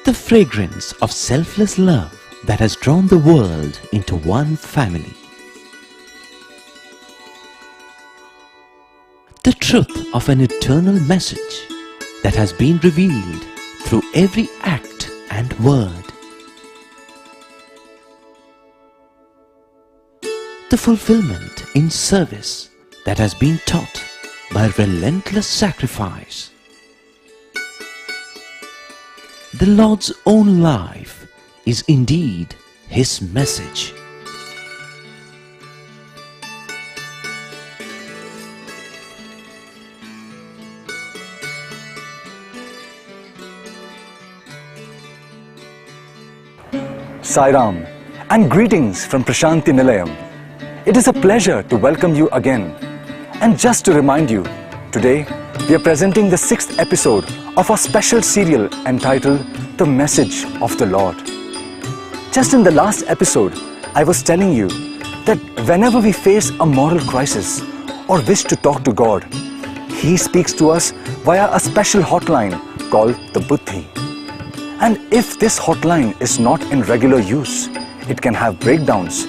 The fragrance of selfless love that has drawn the world into one family. The truth of an eternal message that has been revealed through every act and word. The fulfillment in service that has been taught by relentless sacrifice. The Lord's own life is indeed His message. Sai Ram, and greetings from Prashanti Nilayam. It is a pleasure to welcome you again. And just to remind you, today we are presenting the 6th episode of our special serial entitled The Message of the Lord. Just in the last episode, I was telling you that whenever we face a moral crisis or wish to talk to God, He speaks to us via a special hotline called the Buddhi. And if this hotline is not in regular use, it can have breakdowns.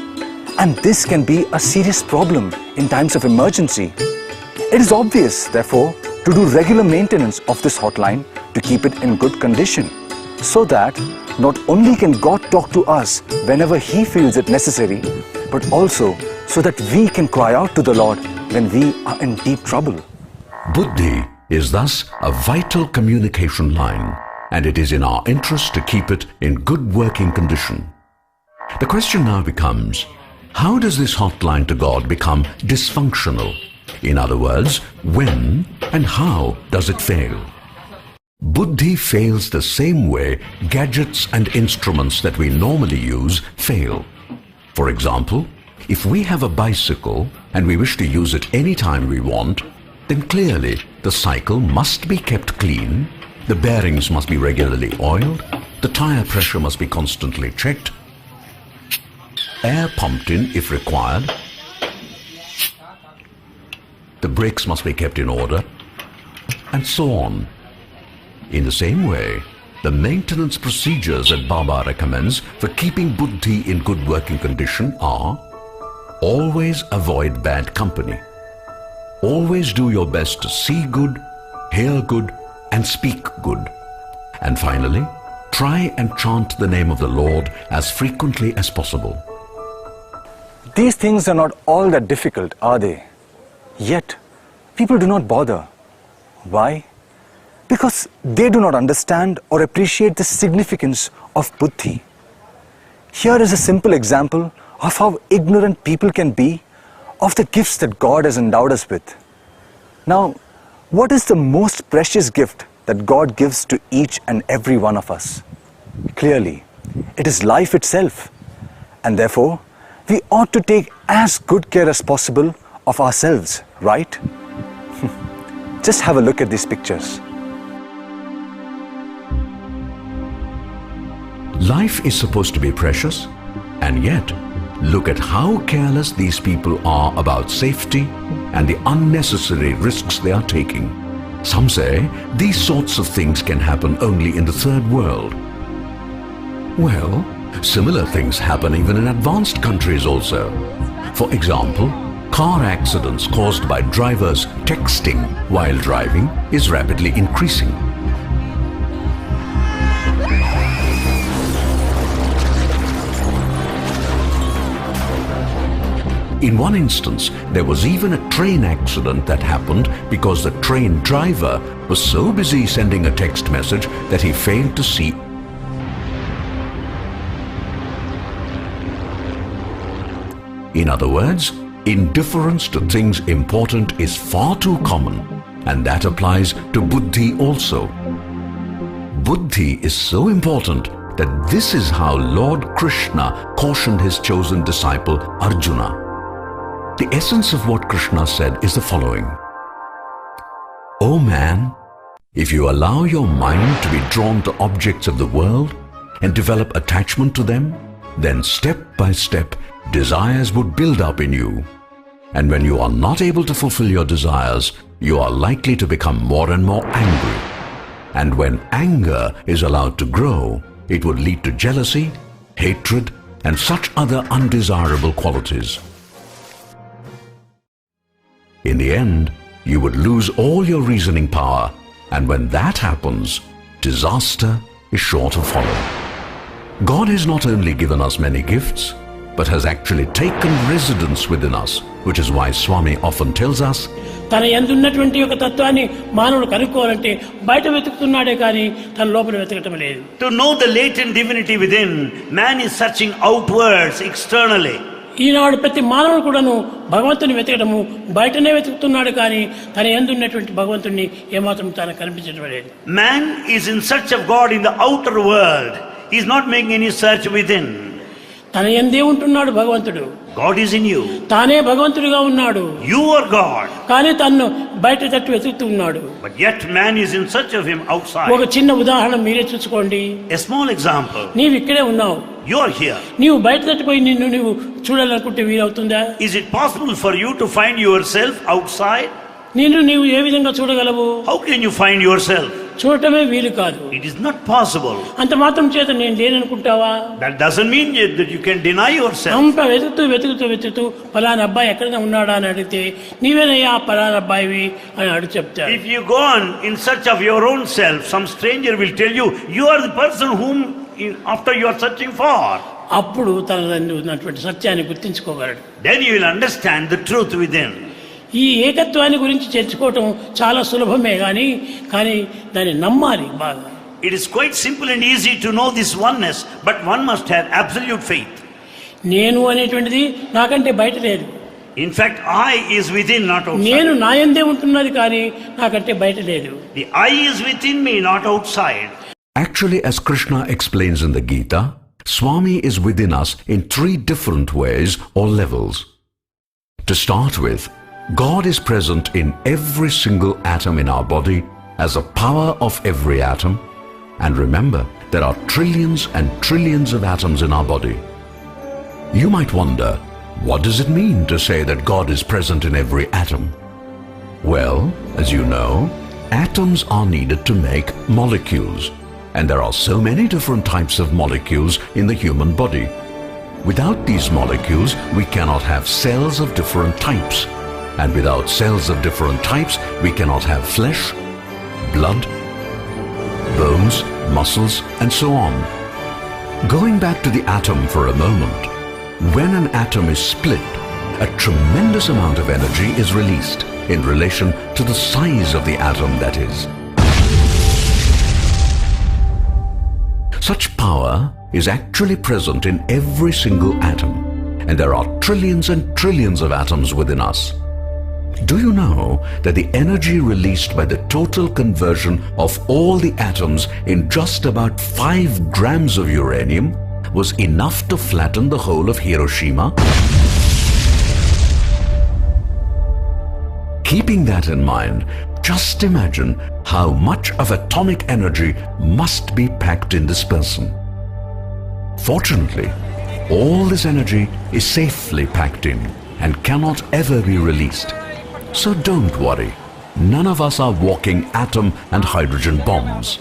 And this can be a serious problem in times of emergency. It is obvious, therefore, to do regular maintenance of this hotline to keep it in good condition, so that not only can God talk to us whenever He feels it necessary, but also so that we can cry out to the Lord when we are in deep trouble. Buddhi is thus a vital communication line, and it is in our interest to keep it in good working condition. The question now becomes, how does this hotline to God become dysfunctional? In other words, when and how does it fail? Buddhi fails the same way gadgets and instruments that we normally use fail. For example, if we have a bicycle and we wish to use it anytime we want, then clearly the cycle must be kept clean, the bearings must be regularly oiled, the tire pressure must be constantly checked, air pumped in if required, the brakes must be kept in order, and so on. In the same way, the maintenance procedures that Baba recommends for keeping Buddhi in good working condition are: always avoid bad company, always do your best to see good, hear good, and speak good, and finally, try and chant the name of the Lord as frequently as possible. These things are not all that difficult, are they? Yet, people do not bother. Why? Because they do not understand or appreciate the significance of Buddhi. Here is a simple example of how ignorant people can be of the gifts that God has endowed us with. Now, what is the most precious gift that God gives to each and every one of us? Clearly, it is life itself. And therefore, we ought to take as good care as possible of ourselves, right? Just have a look at these pictures. Life is supposed to be precious, and yet, look at how careless these people are about safety and the unnecessary risks they are taking. Some say these sorts of things can happen only in the third world. Well, similar things happen even in advanced countries also. For example, car accidents caused by drivers texting while driving is rapidly increasing. In one instance, there was even a train accident that happened because the train driver was so busy sending a text message that he failed to see. In other words, indifference to things important is far too common, and that applies to Buddhi also. Buddhi is so important that this is how Lord Krishna cautioned his chosen disciple Arjuna. The essence of what Krishna said is the following: O man, if you allow your mind to be drawn to objects of the world and develop attachment to them, then step by step desires would build up in you. And when you are not able to fulfill your desires, you are likely to become more and more angry. And when anger is allowed to grow, it would lead to jealousy, hatred, and such other undesirable qualities. In the end, you would lose all your reasoning power, and when that happens, disaster is sure to follow. God has not only given us many gifts, but has actually taken residence within us, which is why Swami often tells us, తన యందున్నటువంటి ఒక తత్వాన్ని మానవుడు కనుక్కోవాలంటే బయట వెతుకుతున్నాడే కానీ తన లోపల వెతకటం లేదు. To know the latent divinity within, man is searching outwards, externally. ఈనాడు ప్రతి మానవుడు కూడాను భగవంతుని వెతకటము బయటనే వెతుకుతున్నాడు కానీ తన యందున్నటువంటి భగవంతుని ఏమాత్రం తాను కనిపించడం లేదు. Man is in search of God in the outer world. He is not making any search within. తన యందే ఉంటున్నాడు భగవంతుడు. God is in you. తానే భగవంతుడిగా ఉన్నాడు. You are God. కానీ తన్ను బయట తట్టు వెతుకుతూ ఉన్నాడు. But yet man is in search of him outside. ఒక చిన్న ఉదాహరణ మీరే చూసుకోండి. A small example. నీవు ఇక్కడే ఉన్నావు. You are here. నీవు బయట తట్టుపోయి నిన్ను నీవు చూడాలనుకుంటే వీలవుతుందా? Is it possible for you to find yourself outside? నిన్ను నీవు ఏ విధంగా చూడగలవు? How can you find yourself? చూడటమే వీలు కాదు. It is not possible. అంత మాత్రం చేత నేను లేననుకుంటావా? That doesn't mean that you can deny yourself. అంత వెతుకుతూ పలానా అబ్బాయి ఎక్కడైనా ఉన్నాడా అని అడిగితే నీవేనయ్యా పలానా అబ్బాయివి అని అడుగు చెప్తాడు. If you go on in search of your own self, some stranger will tell you, you are the person whom after you are searching for. అప్పుడు తన ఉన్నటువంటి సత్యాన్ని గుర్తించుకోగలడు. Then you will understand the truth within. ఈ ఏకత్వాన్ని గురించి తెలుసుకోవటం చాలా సులభమే కానీ దాన్ని నమ్మాలి బాగా. It is quite simple and easy to know this oneness, but one must have absolute faith. నేను అనేటువంటిది నాకంటే బయట లేదు. In fact, I is within, not outside. నేను నా యందే ఉంటున్నది కానీ నాకంటే బయట లేదు. The I is within me, not outside. Actually, as Krishna explains in the Gita, Swami is within us in 3 different ways or levels. To start with, God is present in every single atom in our body as a power of every atom. And remember, there are trillions and trillions of atoms in our body. You might wonder, what does it mean to say that God is present in every atom? Well, as you know, atoms are needed to make molecules. And there are so many different types of molecules in the human body. Without these molecules, we cannot have cells of different types. And without cells of different types, we cannot have flesh, blood, bones, muscles, and so on. Going back to the atom for a moment, when an atom is split, a tremendous amount of energy is released in relation to the size of the atom, that is. Such power is actually present in every single atom, and there are trillions and trillions of atoms within us. Do you know that the energy released by the total conversion of all the atoms in just about 5 grams of uranium was enough to flatten the whole of Hiroshima? Keeping that in mind, just imagine how much of atomic energy must be packed in this person. Fortunately, all this energy is safely packed in and cannot ever be released. So don't worry, none of us are walking atom and hydrogen bombs.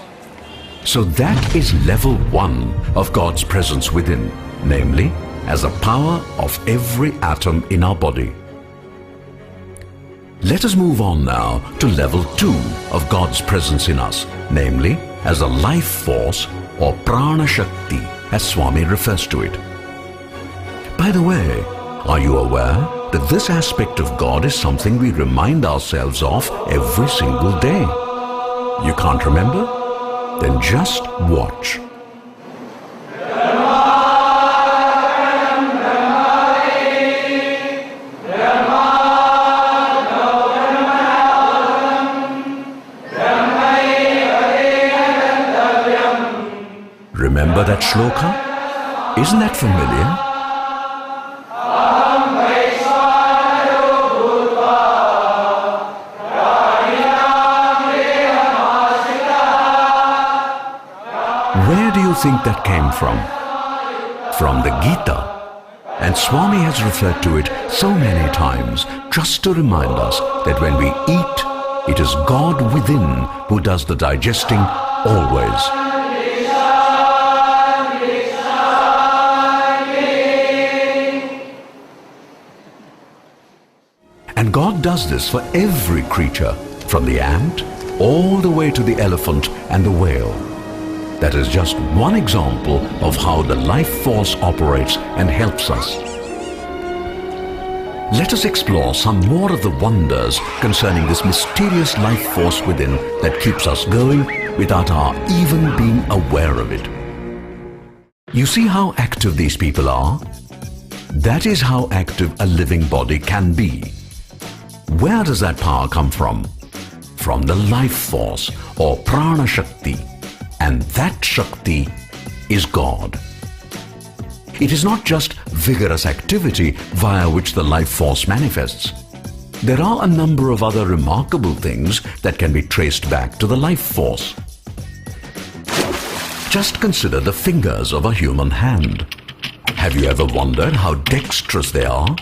So that is level 1 of God's presence within, namely, as a power of every atom in our body. Let us move on now to level 2 of God's presence in us, namely, as a life force or prana shakti, as Swami refers to it. By the way, are you aware that this aspect of God is something we remind ourselves of every single day? You can't remember? Then just watch. Remember that shloka? Isn't that familiar? Where do you think that came from? From the Gita. And Swami has referred to it so many times just to remind us that when we eat, it is God within who does the digesting always. And God does this for every creature, from the ant all the way to the elephant and the whale. That is just one example of how the life force operates and helps us. Let us explore some more of the wonders concerning this mysterious life force within that keeps us going without our even being aware of it. You see how active these people are? That is how active a living body can be. Where does that power come from? From the life force or prana shakti, and that shakti is God. It is not just vigorous activity via which the life force manifests. There are a number of other remarkable things that can be traced back to the life force. Just consider the fingers of a human hand. Have you ever wondered how dexterous they are?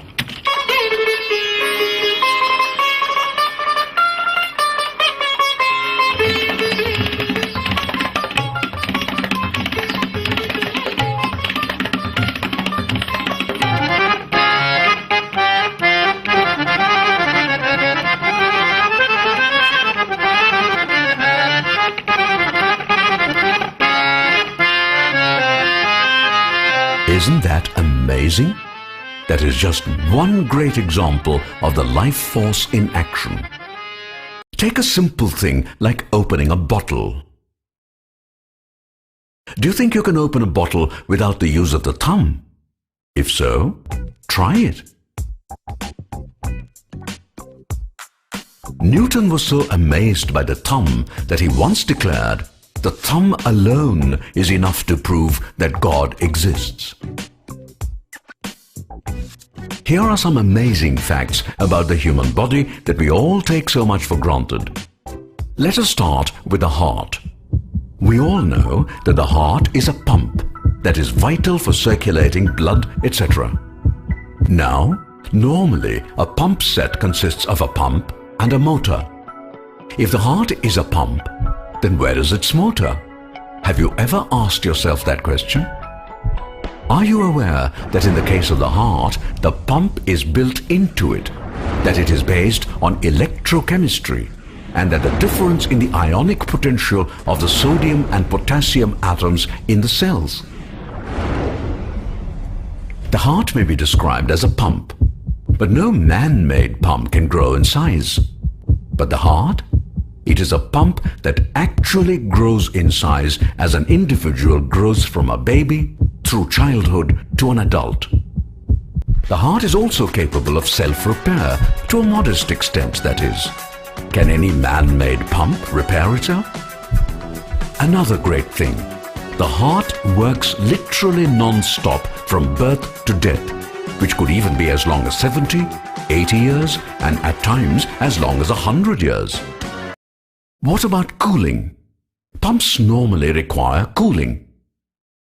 Isn't that amazing? That is just one great example of the life force in action. Take a simple thing like opening a bottle. Do you think you can open a bottle without the use of the thumb? If so, try it. Newton was so amazed by the thumb that he once declared, "The thumb alone is enough to prove that God exists." Here are some amazing facts about the human body that we all take so much for granted. Let us start with the heart. We all know that the heart is a pump that is vital for circulating blood, etc. Now, normally a pump set consists of a pump and a motor. If the heart is a pump, then where is its motor? Have you ever asked yourself that question? Are you aware that in the case of the heart, the pump is built into it, that it is based on electrochemistry, and that the difference in the ionic potential of the sodium and potassium atoms in the cells? The heart may be described as a pump, but no man-made pump can grow in size. But the heart? It is a pump that actually grows in size as an individual grows from a baby through childhood to an adult. The heart is also capable of self-repair, to a modest extent, that is. Can any man-made pump repair itself? Another great thing, the heart works literally non-stop from birth to death, which could even be as long as 70, 80 years, and at times as long as 100 years. What about cooling? Pumps normally require cooling.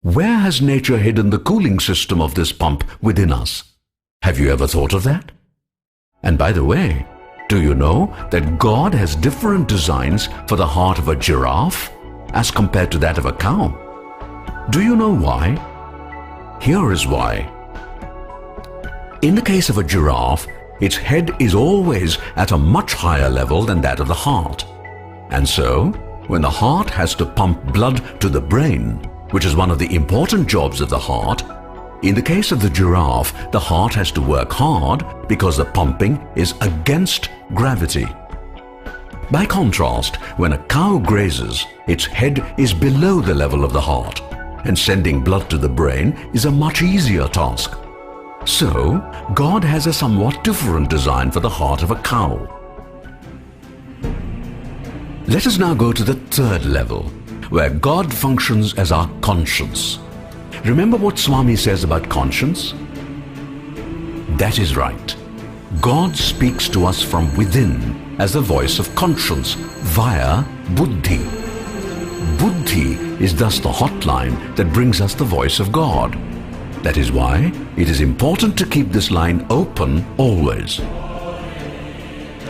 Where has nature hidden the cooling system of this pump within us? Have you ever thought of that? And by the way, do you know that God has different designs for the heart of a giraffe as compared to that of a cow? Do you know why? Here is why. In the case of a giraffe, its head is always at a much higher level than that of the heart. And so, when the heart has to pump blood to the brain, which is one of the important jobs of the heart, in the case of the giraffe, the heart has to work hard because the pumping is against gravity. By contrast, when a cow grazes, its head is below the level of the heart, and sending blood to the brain is a much easier task. So, God has a somewhat different design for the heart of a cow. Let us now go to the third level, where God functions as our conscience. Remember what Swami says about conscience? That is right. God speaks to us from within as the voice of conscience via buddhi. Buddhi is thus the hotline that brings us the voice of God. That is why it is important to keep this line open always.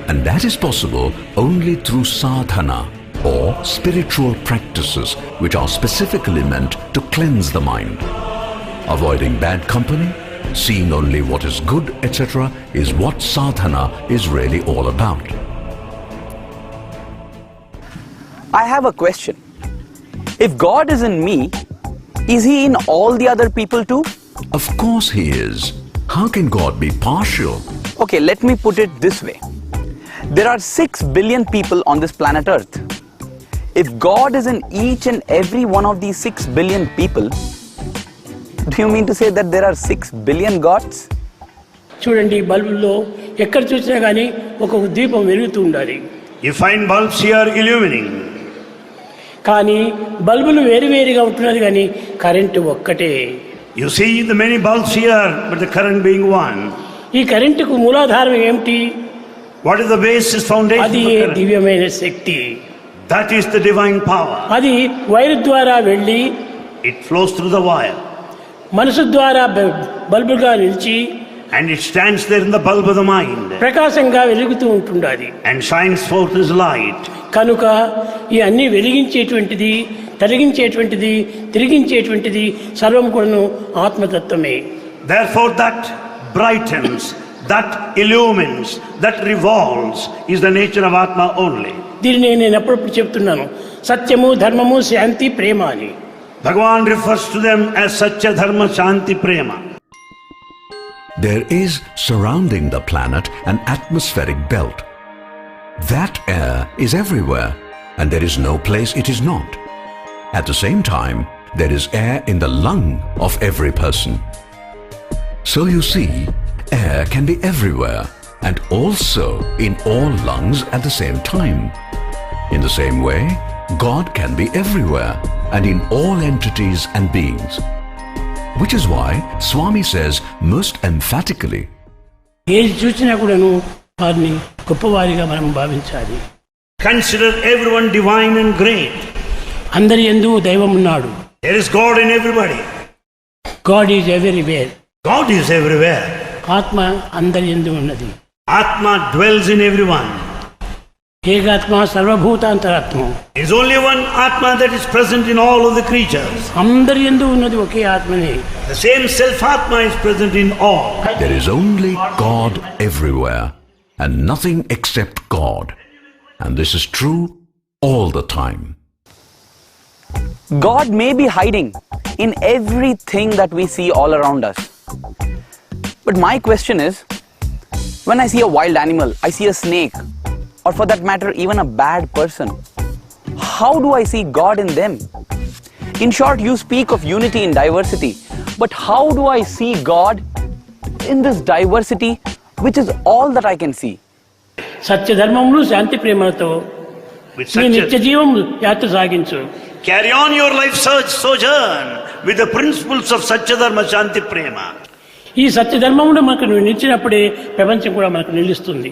And that is possible only through sadhana, or spiritual practices which are specifically meant to cleanse the mind. Avoiding bad company, seeing only what is good, etc. is what sadhana is really all about. I have a question. If God is in me, is He in all the other people too? Of course He is. How can God be partial? Okay, let me put it this way. There are 6 billion people on this planet Earth. If God is in each and every one of these 6 billion people, do you mean to say that there are 6 billion gods? చూడండి, బల్బుల్లో ఎక్కడ చూసినా కానీ ఒక్కొక్క దీపం వెలుగుతూ ఉండాలి. You find bulbs here illuminating. కానీ బల్బులు వేరువేరుగా ఉంటున్నది, కానీ కరెంటు ఒక్కటే. You see the many bulbs here, but the current being one. ఈ కరెంటుకు మూలాధారం ఏమిటి? What is the basis foundation? అది దివ్యమైన శక్తి. That is the divine power. అది వైరు ద్వారా వెళ్ళి It flows through the wire. మనసు ద్వారా బల్బుగా నిలిచి And it stands there in the bulb of the mind. ప్రకాశంగా వెలుగుతూ ఉంటుండాలి. And shines forth as light. కనుక ఈ అన్ని వెలిగించేటువంటిది, తొలగించేటువంటిది, తిరిగించేటువంటిది సర్వం కూడాను ఆత్మతత్వమే. Therefore that brightens, that illumines, that revolves is the nature of Atma only. దీనిని నేను ఎప్పుడప్పుడు చెప్తున్నాను, సత్యము, ధర్మము, శాంతి, ప్రేమ అని. Bhagavan refers to them as Satya, Dharma, Shanti, Prema. There is surrounding the planet an atmospheric belt. That air is everywhere, and there is no place it is not. At the same time, there is air in the lung of every person. So you see, air can be everywhere and also in all lungs at the same time. In the same way, God can be everywhere and in all entities and beings. Which is why Swami says most emphatically, ఏది చూసినా కూడాను వారిని గొప్పవారిగా మనం భావించాలి. Consider everyone divine and great. అందరి యందు దైవం ఉన్నాడు. There is God in everybody. God is everywhere. God is everywhere. ఆత్మ అందరి యందు ఉన్నది. Atma dwells in everyone. ఏకాత్మ సర్వభూతాంతరాత్మ. There is only one Atma that is present in all of the creatures. అందరి యందు ఉన్నది ఒకే ఆత్మనే. The same self-Atma is present in all. there is only God everywhere and nothing except God. And this is true all the time. God may be hiding in everything that we see all around us. But my question is, when I see a wild animal, I see a snake, or for that matter, even a bad person, how do I see God in them? In short, you speak of unity in diversity, but how do I see God in this diversity, which is all that I can see? సత్య ధర్మములు, శాంతి, ప్రేమలతో With నీ నిత్య Satya, జీవం యాత్ర సాగించు. carry on your life sojourn with the principles of Satya, Dharma, Shanti, Prema. ఈ సత్య ధర్మములు మనకు నిలిచినప్పుడే ప్రపంచం కూడా మనకు నిలుస్తుంది.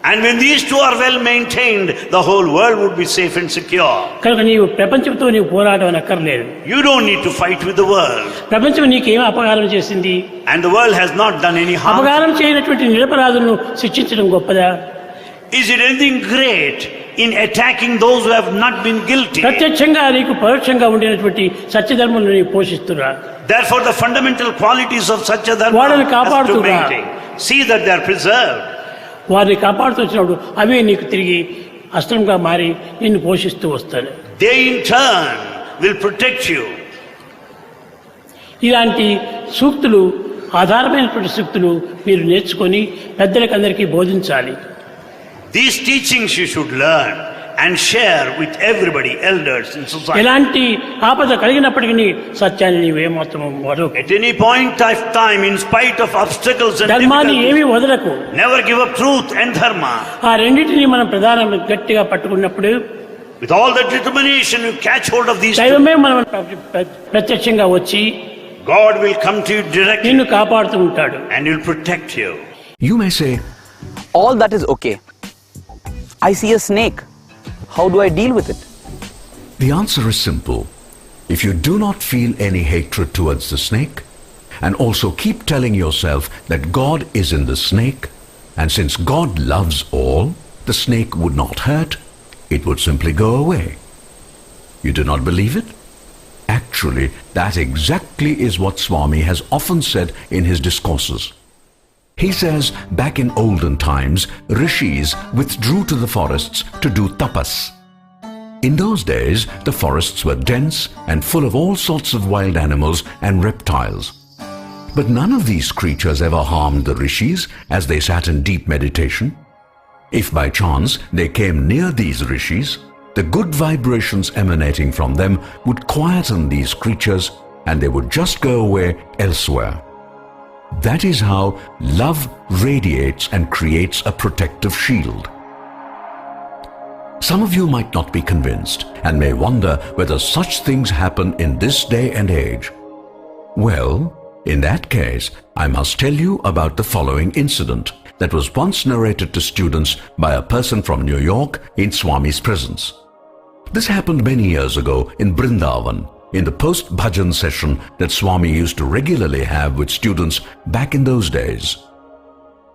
And when these two are well maintained, the whole world would be safe and secure. కనుక నీవు ప్రపంచంతో నీవు పోరాటం అక్కర్లేదు. You don't need to fight with the world. ప్రపంచం నీకేం అపకారం చేసింది? And the world has not done any harm. అపకారం చేయనటువంటి నిరపరాధులను శిక్షించడం గొప్పదా? Is it anything great in attacking those who have not been guilty? ప్రత్యక్షంగా నీకు పరోక్షంగా ఉండినటువంటి సత్యధర్మం నీవు పోషిస్తురా. Therefore the fundamental qualities of Satya Dharma వాళ్ళని has to కాపాడుతురా. maintain. See that they are preserved. వారిని కాపాడుతూ వచ్చినప్పుడు అవే నీకు తిరిగి అస్త్రంగా మారి నిన్ను పోషిస్తూ వస్తాయి. They in turn will protect you. ఇలాంటి సూక్తులు, ఆధారమైనటువంటి సూక్తులు మీరు నేర్చుకొని పెద్దలకు అందరికీ బోధించాలి. These teachings you should learn and share with everybody, elders in society. ఎలాంటి ఆపద కలిగినప్పటికీ సత్యాన్ని నీవేమాత్రం వదలకు. At any point of time, in spite of obstacles and ధర్మాన్ని ఏమీ difficulties, వదలకు. never give up truth and dharma. ఆ రెండింటినీ మనం ప్రధానంగా గట్టిగా పట్టుకున్నప్పుడు With all the determination you catch hold of these two, దైవమే మనం ప్రత్యక్షంగా వచ్చి God will come to you directly నిన్ను కాపాడుతూ ఉంటాడు. and will protect you. You may say, All that is okay. I see a snake. How do I deal with it? the answer is simple. If you do not feel any hatred towards the snake, and also keep telling yourself that God is in the snake, and since God loves all, the snake would not hurt, it would simply go away. You do not believe it? Actually, that exactly is what Swami has often said in his discourses. He says back in olden times, rishis withdrew to the forests to do tapas. In those days, the forests were dense and full of all sorts of wild animals and reptiles. But none of these creatures ever harmed the rishis as they sat in deep meditation. If by chance they came near these rishis, the good vibrations emanating from them would quieten these creatures and they would just go away elsewhere. That is how love radiates and creates a protective shield. Some of you might not be convinced and may wonder whether such things happen in this day and age. Well, in that case, I must tell you about the following incident that was once narrated to students by a person from New York in Swami's presence. This happened many years ago in Brindavan, in the post-bhajan session that Swami used to regularly have with students back in those days.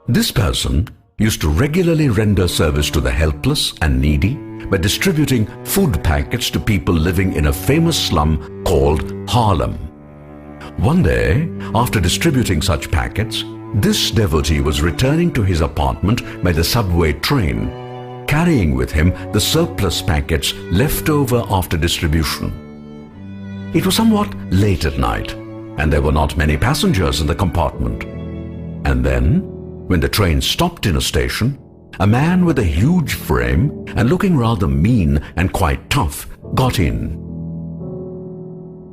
This person used to regularly render service to the helpless and needy by distributing food packets to people living in a famous slum called Harlem. One day, after distributing such packets, this devotee was returning to his apartment by the subway train, carrying with him the surplus packets left over after distribution. It was somewhat late at night, and there were not many passengers in the compartment. And then, when the train stopped in a station, a man with a huge frame and looking rather mean and quite tough got in.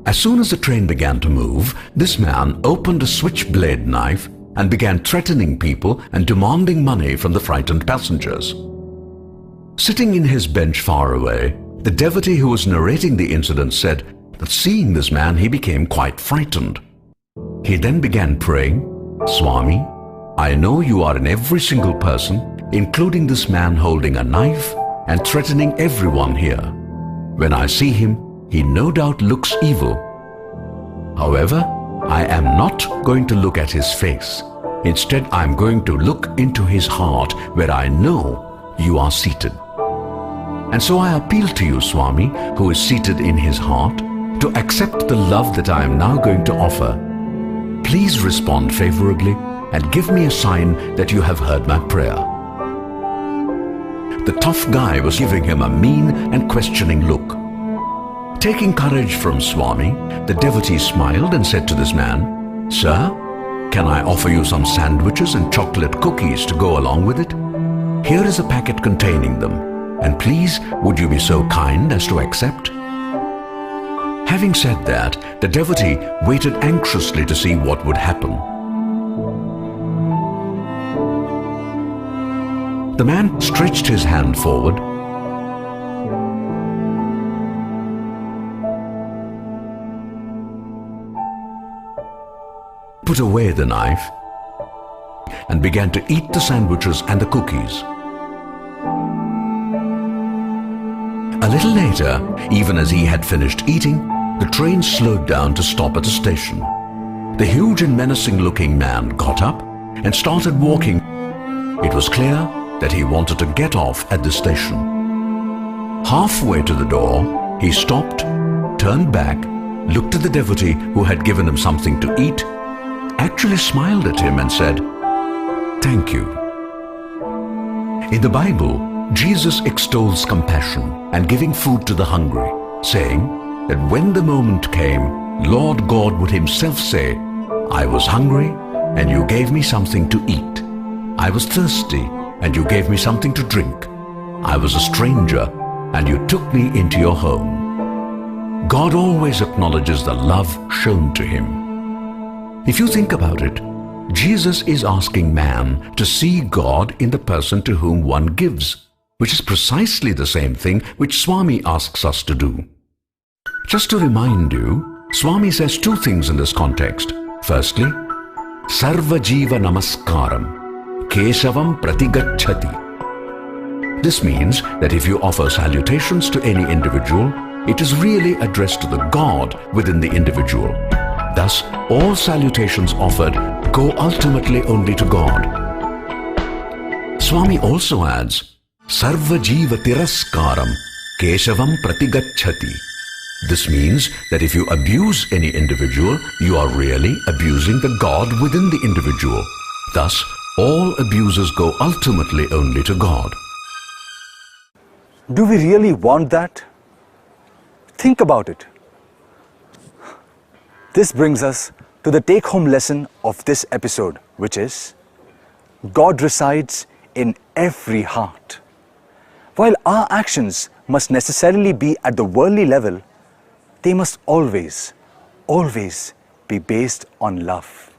As soon as the train began to move, this man opened a switchblade knife and began threatening people and demanding money from the frightened passengers. Sitting in his bench far away, the devotee who was narrating the incident said that seeing this man he became quite frightened. He then began praying, "Swami, I know you are in every single person, including this man holding a knife and threatening everyone here. When I see him, he no doubt looks evil. However, I am not going to look at his face. Instead, I am going to look into his heart where I know you are seated. And so I appeal to you, Swami, who is seated in his heart, to accept the love that I am now going to offer. Please respond favorably and give me a sign that you have heard my prayer." The tough guy was giving him a mean and questioning look. Taking courage from Swami, the devotee smiled and said to this man, "Sir, can I offer you some sandwiches and chocolate cookies to go along with it? Here is a packet containing them, and please would you be so kind as to accept?" Having said that, the devotee waited anxiously to see what would happen. The man stretched his hand forward, put away the knife, and began to eat the sandwiches and the cookies. A little later, even as he had finished eating, the train slowed down to stop at a station. The huge and menacing-looking man got up and started walking. It was clear that he wanted to get off at the station. Halfway to the door, he stopped, turned back, looked at the devotee who had given him something to eat, actually smiled at him and said, "Thank you." In the Bible, Jesus extols compassion and giving food to the hungry, saying that when the moment came, Lord God would himself say, "I was hungry and you gave me something to eat. I was thirsty and you gave me something to drink. I was a stranger and you took me into your home." God always acknowledges the love shown to him. If you think about it, Jesus is asking man to see God in the person to whom one gives, which is precisely the same thing which Swami asks us to do. Just to remind you, Swami says two things in this context. Firstly, Sarva Jiva Namaskaram, Keshavam Pratigacchati. This means that if you offer salutations to any individual, it is really addressed to the God within the individual. Thus, all salutations offered go ultimately only to God. Swami also adds, Sarva Jiva Tiraskaram Keshavam Pratigachati. This means that if you abuse any individual, you are really abusing the God within the individual. Thus, all abuses go ultimately only to God. Do we really want that? Think about it. This brings us to the take-home lesson of this episode, which is God resides in every heart. While our actions must necessarily be at the worldly level, they must always, always be based on love.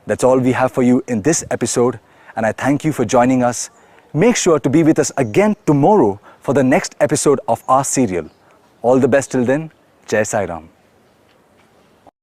That's all we have for you in this episode, and I thank you for joining us. Make sure to be with us again tomorrow for the next episode of our serial. All the best till then. Jai Sai Ram.